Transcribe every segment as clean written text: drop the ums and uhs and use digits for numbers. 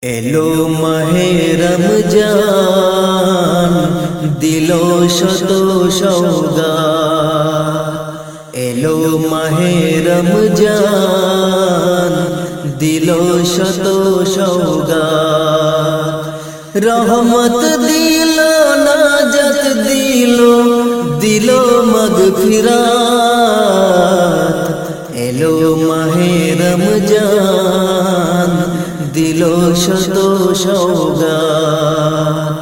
এলো মাহে রমজান দিলো শত সওগাত। এলো মাহে রমজান দিলো শত সওগাত। রহমত দিলো নাজাত দিলো দিলো মাগফিরাত। এলো মাহে রমজান দিলো শত সওগাত।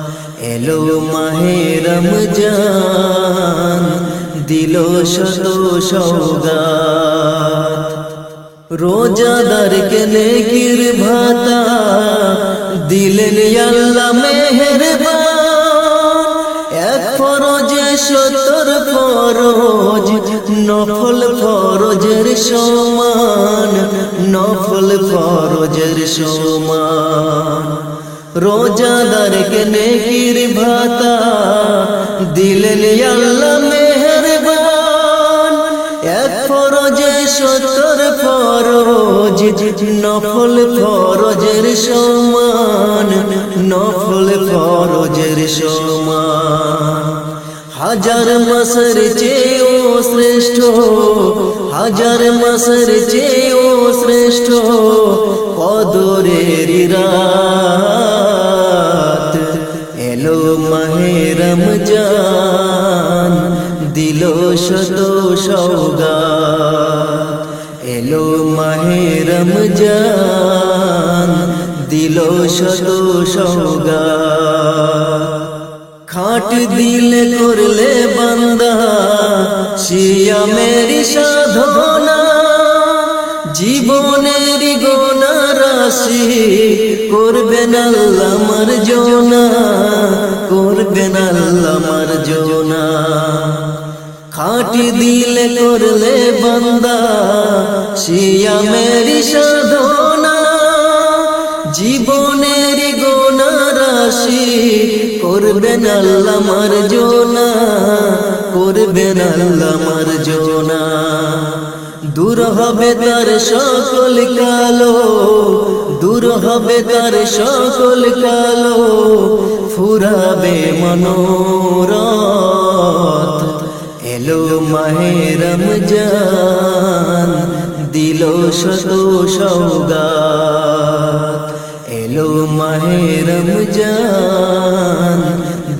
এলো মাহে রমজান দিলো শত সওগাত। রোজাদারকে নেকির ভাতা দিলেন আল্লাহ মেহেরবান। এক ফরজে 70 ফরজ, নফল ফরজের সমান, নফল ফরজের সমান। রোজাদারকে নেকির ভাতা দিলেন আল্লাহ মেহেরবান। এক ফরজে 70 ফরজ, নফল ফরজের সমান, নফল ফরজের সমান। হাজার মাসের চেয়েও শ্রেষ্ঠ, হাজার মাসের চেয়েও শ্রেষ্ঠ কদরের রাত। এলো মাহে রমজান দিলো শত সওগাত। এলো মাহে রমজান দিলো শত সওগাত। খাট দিলে করলে বান্দা সিয়ামের সাধনা, জীবনের গোনা রাশি করবেন আল্লাহ মার্জনা, করবেন আল্লাহ মার্জনা। খাট দিলে করলে বান্দা সিয়ামের সাধনা, জীবনের গোনা রাশি করবেন আল্লাহ মার্জনা, করবেন আল্লাহ মার্জনা। দূর হবে তার সকল কালো, দূর হবে তার সকল কালো, ফুরাবে মনোরথ। এলো মাহে রমজান দিলো শত সওগাত। এলো মাহে রমজান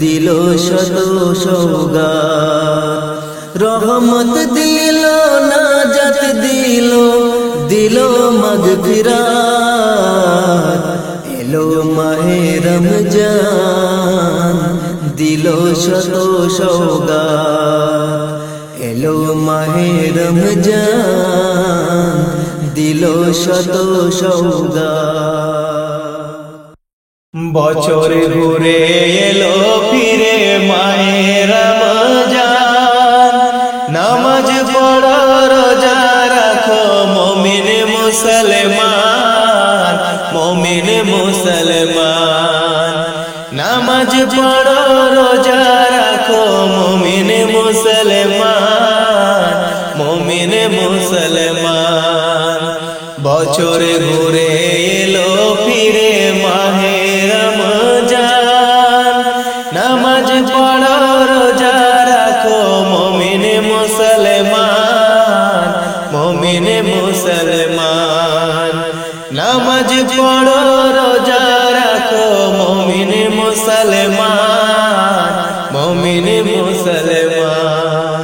দিলো শত সওগাত। রহমত দিলো নাজাত দিলো দিলো মাগফিরাত। এলো মাহে রমজান দিলো শত সওগাত। এলো মাহে রমজান দিলো শত সওগাত। বছর ঘুরে এলো ফিরে মাহে রমজান, নামাজ পড়ো রোজা রাখো মুমিন মুসলমান, মুমিন মুসলমান। নামাজ পড়ো রোজা রাখো মুমিন মুসলমান, মুমিন মুসলমান। বছর ঘুরে এলো ফিরে মাহে রমজান, নামাজ পড়ো রোজা রাখো মুমিন মুসলমান, মুমিন মুসলমান। নামাজ পড়ো রোজা রাখো মুমিন মুসলমান, মুমিন মুসলমান।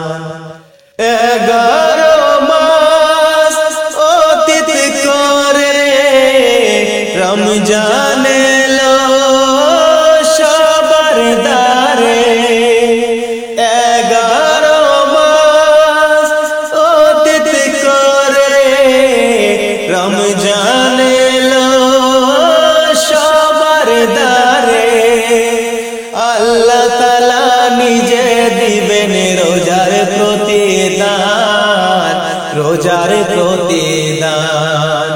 11 মাস অতীত করে রমজান এলো সবার দ্বারে। 11 মাস অতীত করে রমজান এলো সবার দ্বারে। আল্লাহ তাআলা নিজে দিবেন রোজার প্রতিদান, রোজার প্রতিদান।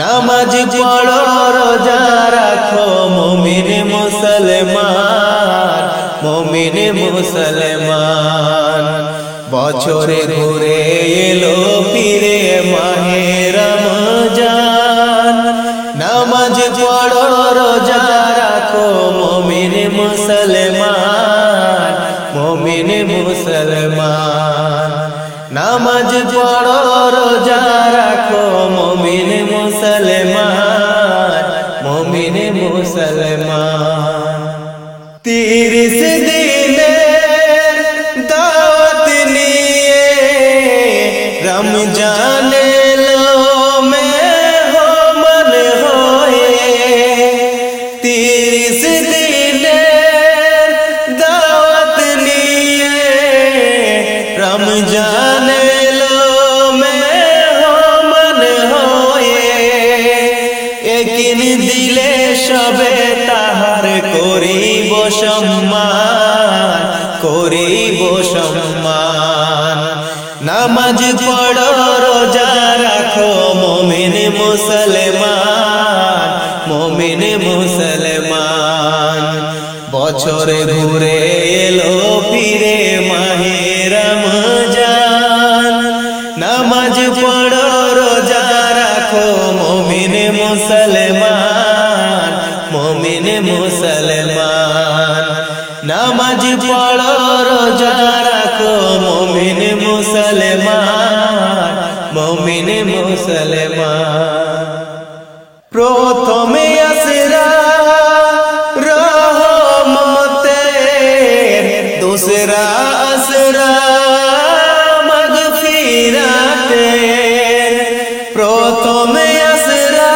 নামাজ পড়ো রোজা রাখো মুমিন মুসলমান, মুমিন মুসলমান। বছরে ঘুরে এলো ফিরে মাহে রমজান, নামাজ পড়ো পড়ো রোজা রাখো মুমিন মুসলমান, মুমিন মুসলমান। নামাজ পড়ো রোজা রাখো মুমিন মুসলমান, মুমিন মুসলমান। 30 দিনের দাওয়াত নিয়ে রমজান এলো মেহমান হয়ে। 30 দিনের দাওয়াত নিয়ে রমজান এলো মেহমান হয়ে। একিন দিলে সবে তাহার করিব সম্মান, করিব সম্মান। নামাজ পড়ো রোজা রাখো মুমিন মুসলমান, মুমিন মুসলমান। বছর ঘুরে এলো ফিরে মাহে রমজান। নামাজ পড়ো রোজা রাখো মুমিন মুসলমান, মুমিন মুসলমান। নামাজ পড়ো রোজা রাখো মুমিন মুসলমান, মুমিন মুসলমান। প্রথমে আসরা রহমতের, दूसरा আসরা মাগফিরাতের। প্রথমে আসরা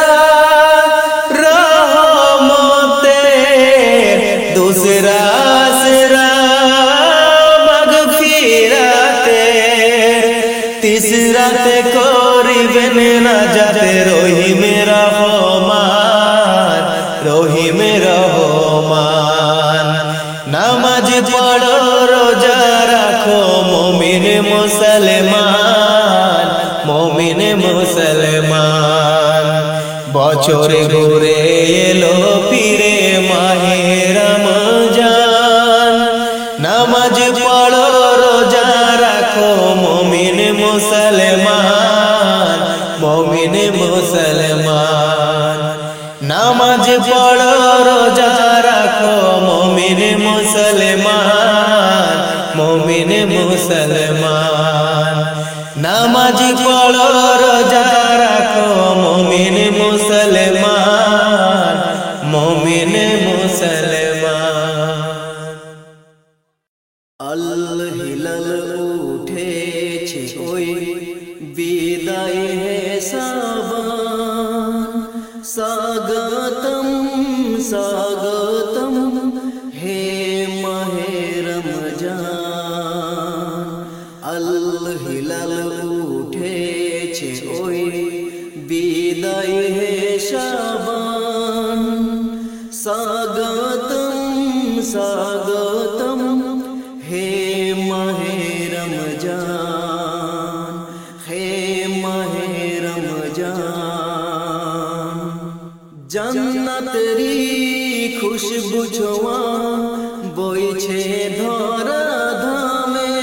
রহমতের, दूसरा আসরা মাগফিরাতের। তিসরাতে করিবেন নাজাত রহিম রহমান, রহিম রহমান। নামাজ পড়ো রোজা রাখো মুমিন মুসলমান, মুমিন মুসলমান। বছর ঘুরে এলো ফিরে মাহে রমজান। নামাজ পড়ো রোজা রাখো মুমিন মুসলমান, মুমিন মুসলমান। নামাজ পড়ো রোজা রাখো মুমিন মুসলমান, মুমিন মুসলমান। নামাজ পড়ো রোজা রাখো মুমিন মুসলমান, মুমিন মুসলমান। আল হিলাল উঠেছে ওই বিদায় হে সাবান। স্বাগতম স্বাগতম হে মাহে রমজান। আল হিলাল উঠেছে ওই বিদায় হে সাবান। স্বাগতম স্বাগতম হে মাহে রমজান, হে মাহে রমজান। জান্নাতেরি খুশবু ছোঁয়া বইছে ধরা ধামে।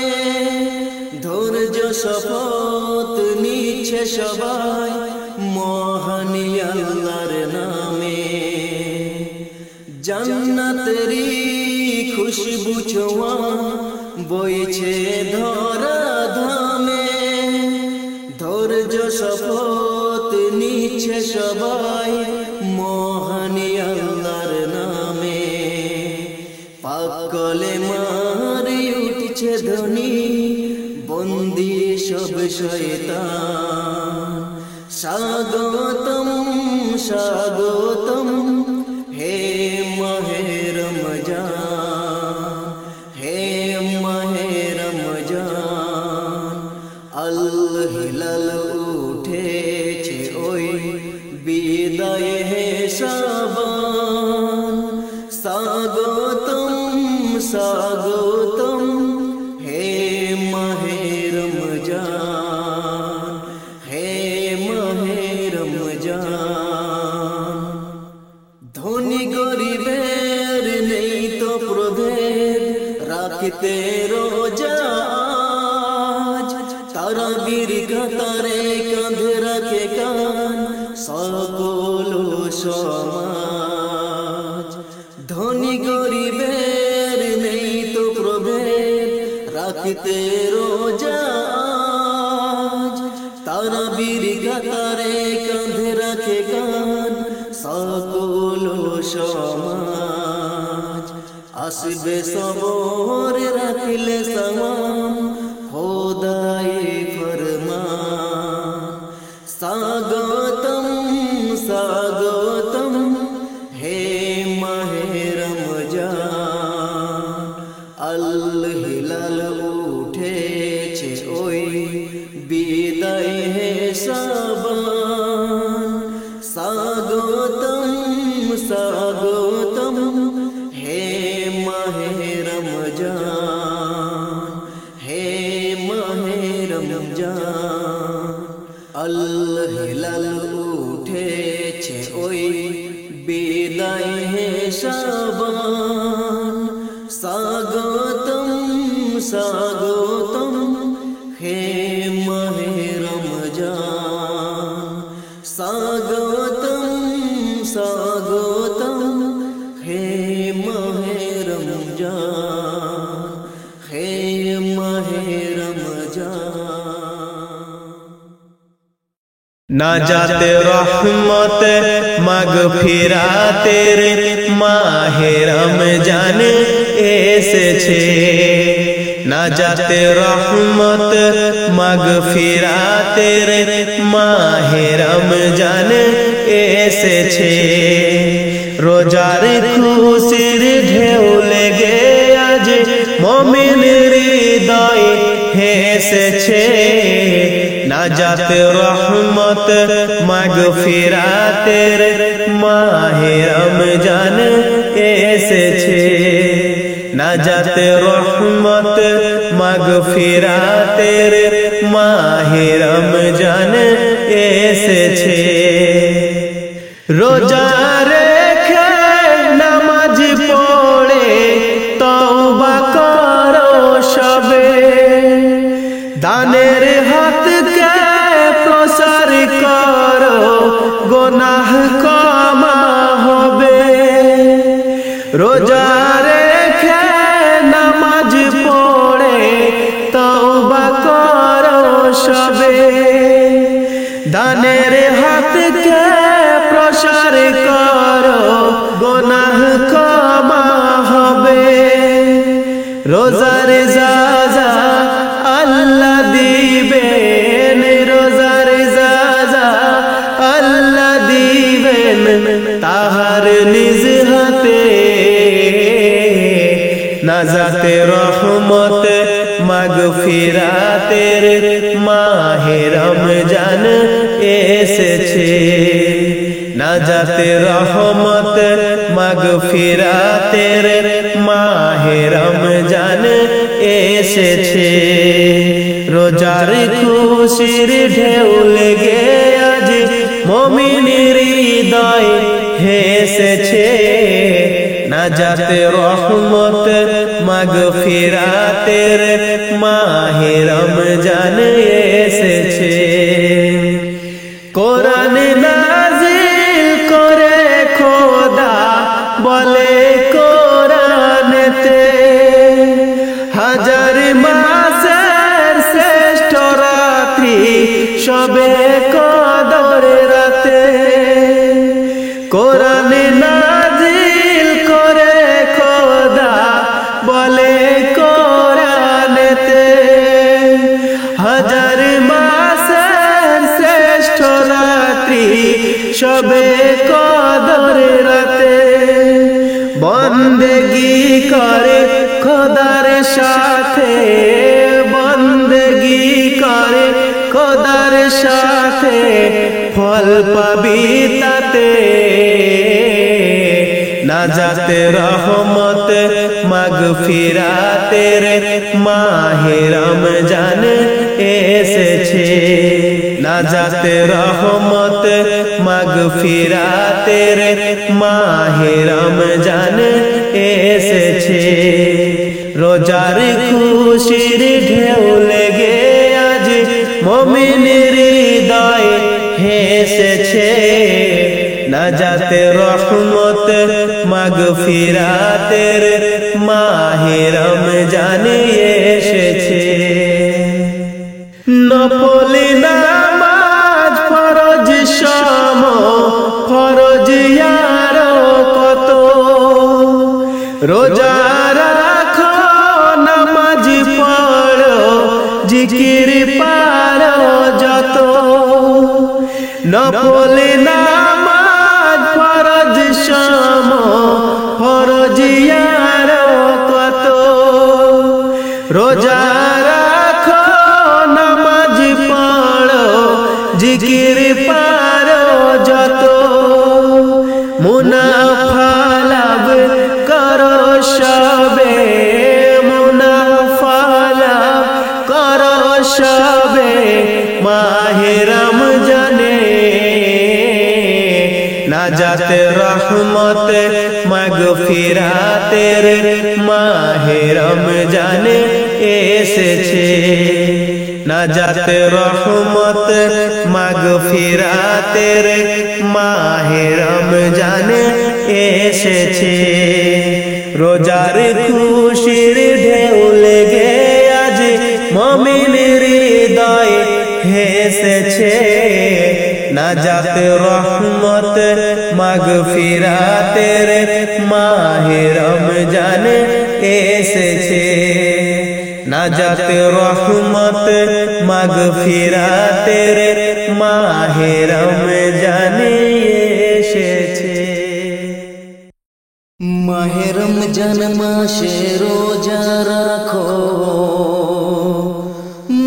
ধৈর্য শপথ নিচ্ছে সবাই মহান আল্লাহর নামে। জান্নাতেরি খুশবু ছোঁয়া বইছে ধরা ধামে। ধৈর্য শপথ নিচ্ছে সবাই মহান আল্লাহর নামে। পাক কলেমার উঠছে ধ্বনি বন্দী সব শয়তান। স্বাগতম স্বাগতম হে মাহে রমজান, হে মাহে রমজান। আল হিলাল উঠেছে ওই বিদায় হে সাবান। স্বাগতম স্বাগতম হে মাহে রমজান, হে মাহে রমজান। ধনী গরিবের নেই তো প্রভেদ রাখতে রোজা। তারাবির কাতারে কাঁধে রাখে কান সকল সমান। রাখিতে রোজা তারাবির কাতারে কাঁধে রাখে গান সকল সমাজ আসবে সবর রাখিলে সামান খোদায়ে ফরমান স্বাগতম স্বাগতম হে মাহে রমজান আল হিলাল উঠেছে ওই বিদায় হে শাবান স্বাগতম স্বাগতম হে মাহে রমজান হে মাহে রমজান আল হিলাল উঠেছে ওই বিদায় হে শাবান স্বাগতম স্বাগতম হে মাহে রমজান স্বাগতম স্বাগতম হে মাহে রমজান হে মাহে রমজান নাজাত রহমত মাগফিরাতের মাহে রমজান এসেছে নাজাত রহমত মাগফিরাতের মাহে রমজান এসেছে রোজার খুশির ঢেউ লেগে আজ মুমিনের হৃদয়ে হেসেছে নাজাত রহমত মাগফিরাতের মাহে রমজান এসেছে নাজাত রহমত মাগফিরাতের মাহে রমজান এসেছে রোজা রেখে নামাজ পড়ে তওবা করো সবে দানের হাতকে প্রসার করো গুনাহ ক্ষমা হবে রোজা রেখে নামাজ পড়ে তওবা করো সবে দানের হাতকে প্রসার করো গুনাহ ক্ষমা হবে রোজার যাজা আল্লাহ দিবেন রোজার যাজা আল্লাহ দিবেন তাহার নিজ হাতে নাজাত রহমত মাগফিরাতের মাহে রমজান এসেছে নাজাত রহমত মাগফিরাতের মাহে রমজান এসেছে রোজার খুশির ঢেউ লেগে আজ মুমিনের হৃদয়ে হেসেছে নাজাত রহমত মাগফিরাতের মাহে রমজান এসেছে কোরআন নাজিল করে খোদা বলে কোরআনেতে হাজার মাসের শ্রেষ্ঠ রাত্রি সবে কদর রাতে কোরআন নাজিল করে খোদা বলে কোরআনেতে হাজার মাসের শ্রেষ্ঠ রাত্রি সবে কদর রাতে বন্দেগি করে খোদার সাথে বন্দেগি করে খোদার সাথে ফল পাবি তাতে নাজাত রহমত মাগফিরাতের মাহে রমজান এসেছে নাজাত রহমত মাগফিরাতের মাহে রমজান এসেছে রোজার খুশির ঢেউ লেগে আজ মুমিনের হৃদয়ে হেসেছে নাজাত রহমত মাগফিরাতের মাহে রমজান এসেছে। নফল নামাজ ফরজ সম ফরজ আরো কত রোজা রাখো নামাজ পড়ো জিকির পারো যত নফল নামাজ ফরজ সম ফরজ আরো কত রোজা রাখো নামাজ পড়ো জিকির পারো যত মুনাফা লাভ করো সবে মুনাফা লাভ করো সবে মাহে রমজানে নাজাত রহমত মাগফিরাতের মাহে রমজানে এসেছে নাজাত রহমত মাগফিরাতের মাহে রমজানে এসেছে রোজার খুশির ঢেউ লেগে আজ মুমিনের হৃদয় হেসেছে নাজাত রহমত মাগফিরাতের মাহে রমজানে এসেছে নাজাত রহমত মাগফিরাতের মাহে রমজানে এসেছে মাহে রমজান মাসে রোজা রাখো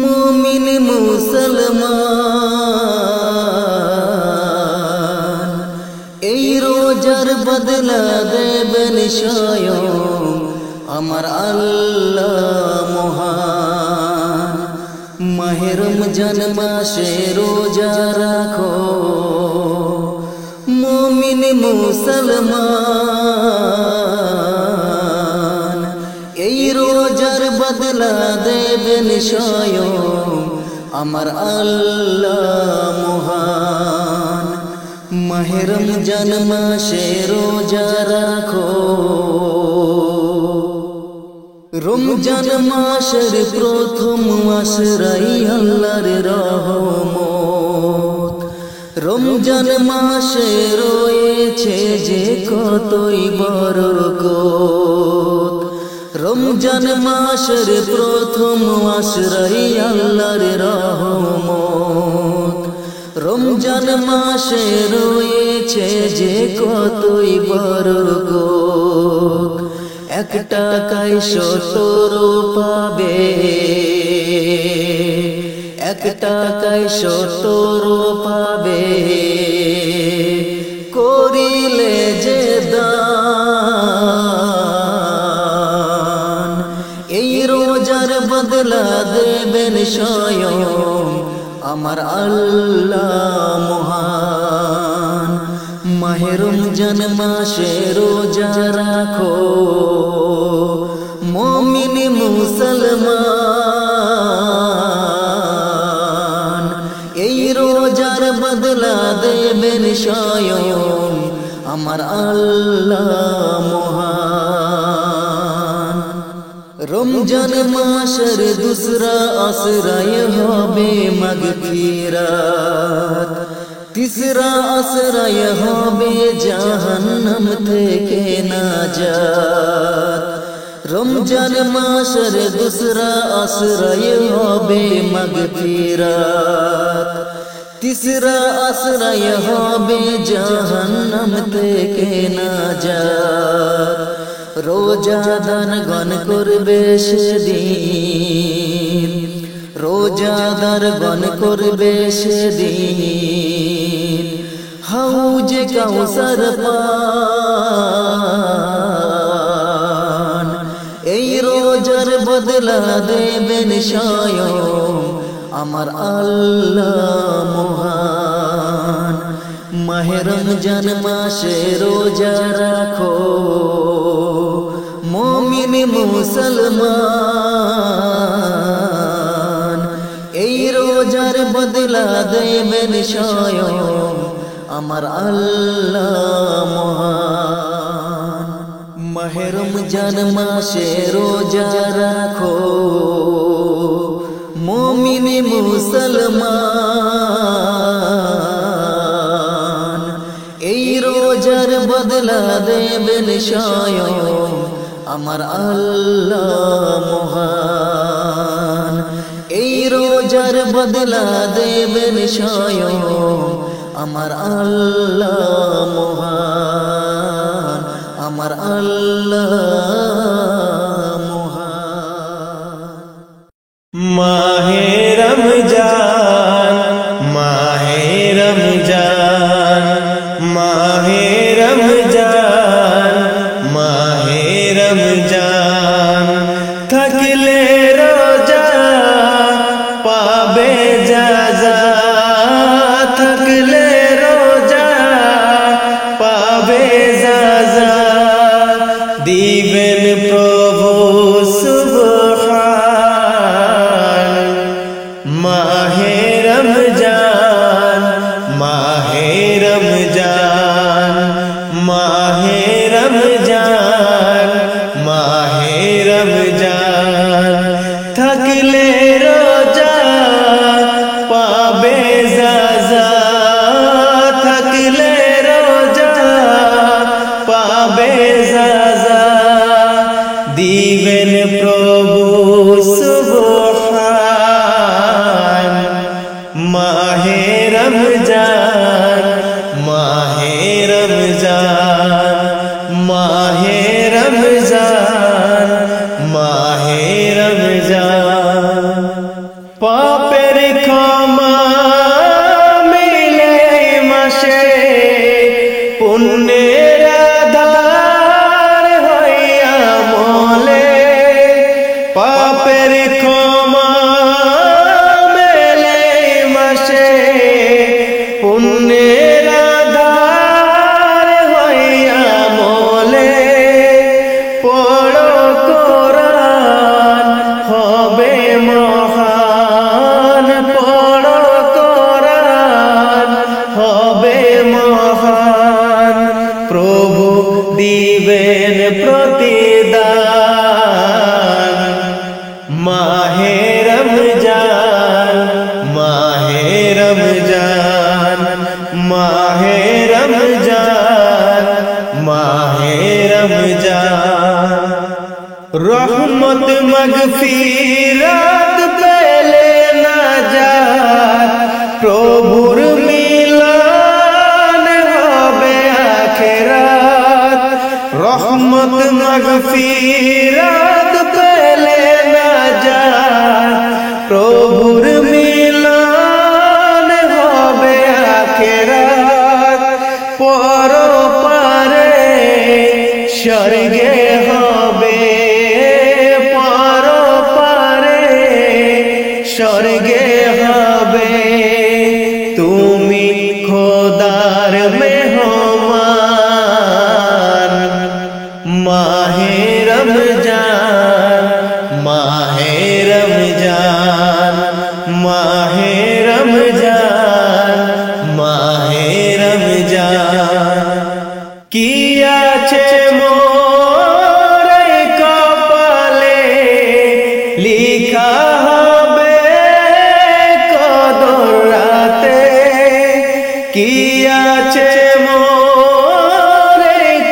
মুমিন মুসলমান এই রোজার বদলা দেবেন স্বয়ং আমার আল্লাহ মহান মাহে রমজান মাসে রোজা রাখো মুমিন মুসলমান এই রোজার বদলা দেবেন স্বয়ং আমার আল্লাহ মহান মাহে রমজান মাসে রোজা রাখো রমজান মাসের প্রথম আশ্রয় আল্লাহর রহমত রমজান মাসে রয়েছে যে কতই বরকত রমজান মাসের প্রথম আশ্রয় আল্লাহর রহমত রমজান মাসে রয়েছে যে কতই বরকত এক টাকায় 70 পাবে এক টাকায় 70 পাবে করিলে যে দান এই রোজার বদলা দেবেন স্বয়ং আমার আল্লাহ মহান মাহে রমজান মাসে রোজা রাখো মুমিন মুসলমান এই রোজার বদলা দেবেন স্বয়ং আমার আল্লাহ মহান রমজান মাসের দুসরা আশ্রয় হবে মাগফিরাত तीसरा आश्रय होबे जहन्नम থেকে নাজাত রমজান মাসের दूसरा आश्रय होबे মাগফিরাত तीसरा आश्रय होबे जहन्नम থেকে নাজাত রোজাদার গণ করবে সেদিন রোজাদার গণ করবে সেদিন হাউজে কাউসার পান এই রোজার বদলা দেবেন স্বয়ং আমার আল্লাহ মহান মাহে রমজান মাসে রোজা রাখো মুমিন মুসলমান এই রোজার বদলা দেবেন স্বয়ং আমার আল্লাহ মহান মাহে রমজান মাসে রোজা রাখো মুমিন তুমি মুসলমান এই রোজার বদলা দেবেন স্বয়ং আমার আল্লাহ মহান এই রোজার বদলা দেবেন স্বয়ং আমার আল্লাহ মহান আমার আল্লাহ মহান মাহে রমজান মাহে রমজান মাহে রমজান মাহে রমজান থাকলে রোজা পাবে যাজা থাকলে রোজা পাবে যাজা দিবেন প্রভু সুবহান মাহে রমজান মাহে রমজান মাহে রমজান মাহে রমজান থাকলে রোজা পাবে যাজা থাকলে রোজা পাবে যাজা দিবেন প্রভু সুবহান মাহে রমজান মাহে রমজান মাহে রমজান মাহে রমজান পাপের ক্ষমা মিলে মাসে পুণ্যের আধার হইয়া মলে পাপের ক্ষমা মেলে মাসে পুণ্যের আধার হইয়া মলে পড়ো কোরআন হবে মহান পড়ো কোরআন হবে মহান প্রভু দিবেন প্রতিদান মাহে রমজান মাহে রমজান মাহে রমজান মাহে রমজান রহমত মগফিরাত পেলে নাজাত প্রভুর মিলন হবে আখিরাত রহমত মগফিরাত পেলে নাজাত প্রভুর মিলন হবে আখিরাত পরপারে স্বর্গে হবে পরপারে স্বর্গে হবে তুমি খোদার মেহমান মাহে রমজান মাহে রমজান মাহে রমজান মাহে রমজান কি আছে মোর কপালে লিখা হবে কদর রাতে কি আছে মোর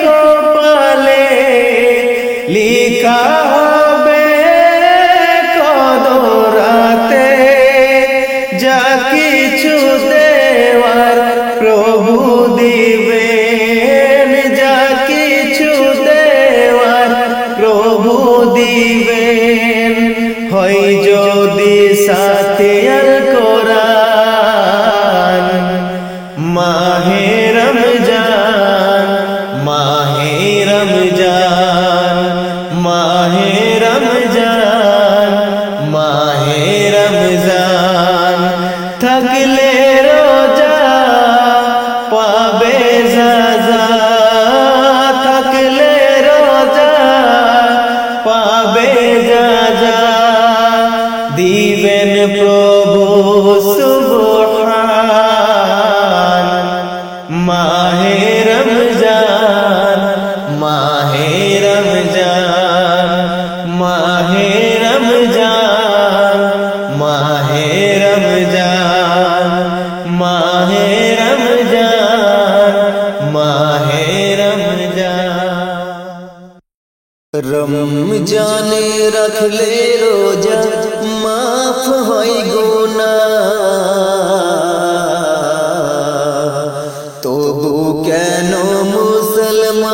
কপালে লিখা হবে কদর রাতে যা কিছু দেওয়ার প্রভু দিবেন যা কিছু দেওয়ার প্রভু দিবেন হয় যদি সাথে আল কোরআন মাহে রমজান মাহে রমজান মাহে রমজান মাহে রমজান থাকলে রোজা পাবে যাজা থাকলে রোজা পাবে যাজা দিবেন প্রভু সুবহান মাহে রমজান মাহে রমজান মাহে রমজান মাহে রমজানে রাখলে রোজা মাফ হয় গুনাহ, তবু কেন মুসলমান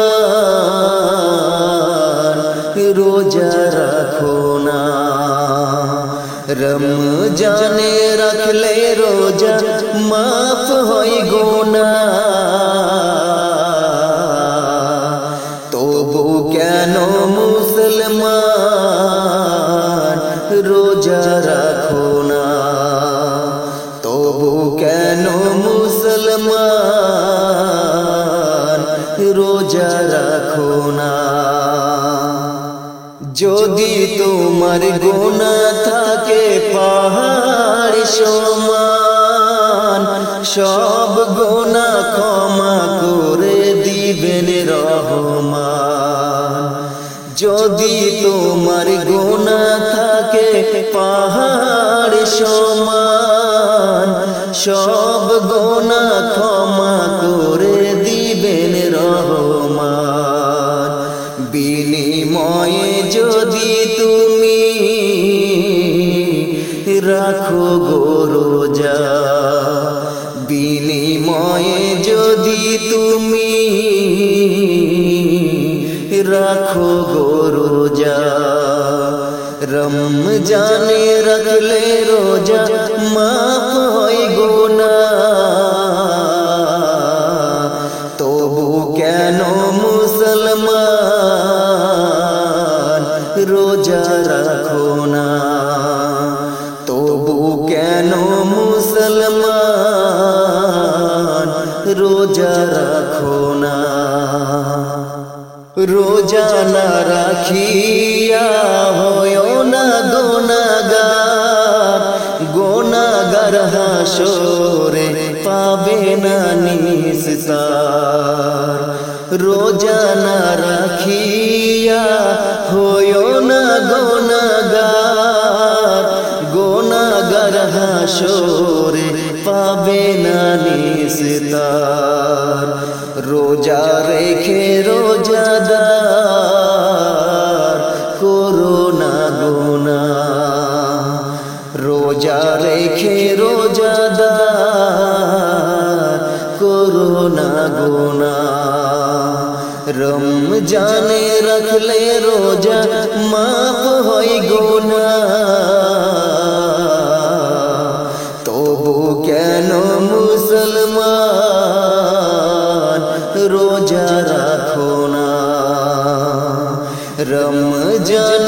রোজা রাখো না। রমজানে রাখলে রোজা মাফ হয় গুনাহ, তবু কেন মুসলমান রোজা রাখো না। তবু কেন মুসলমান রোজা রাখো না। যদি তোমার গুনাহ থাকে পাহাড় সমান, সব গুনাহ ক্ষমা করে দিবেন রহমান। যদি তোমার গুনাহ থাকে পাহাড় সমান, সব গুনাহ ক্ষমা করে দিবেন রহমান। বিনিময়ে যদি তুমি রাখো গো রোজা, বিনিময়ে যদি তুমি রাখো গো রোজা। রমজানে রাখলে রোজা মাফ হয় গুনাহ, তবু কেন মুসলমান রোজা রাখো না। তবু কেন মুসলমান রোজা রাখো না। রোজা না রাখিয়া হয়ো না গুনাহগার, গুনাহগার হাসরে পাবে না নিস্তার। রোজা না রাখিয়া হয়ো না গুনাহগার, গুনাহগার হাসরে পাবে না নিস্তার। রোজা রেখে রোজাদার করো না গুনাহ, রোজা রেখে রোজাদার করো না গুনাহ। রমজানে রাখলে রোজা মাফ হয় গুনাহ, তবু কেন মুসলমান রোজা রাখো না। রমজান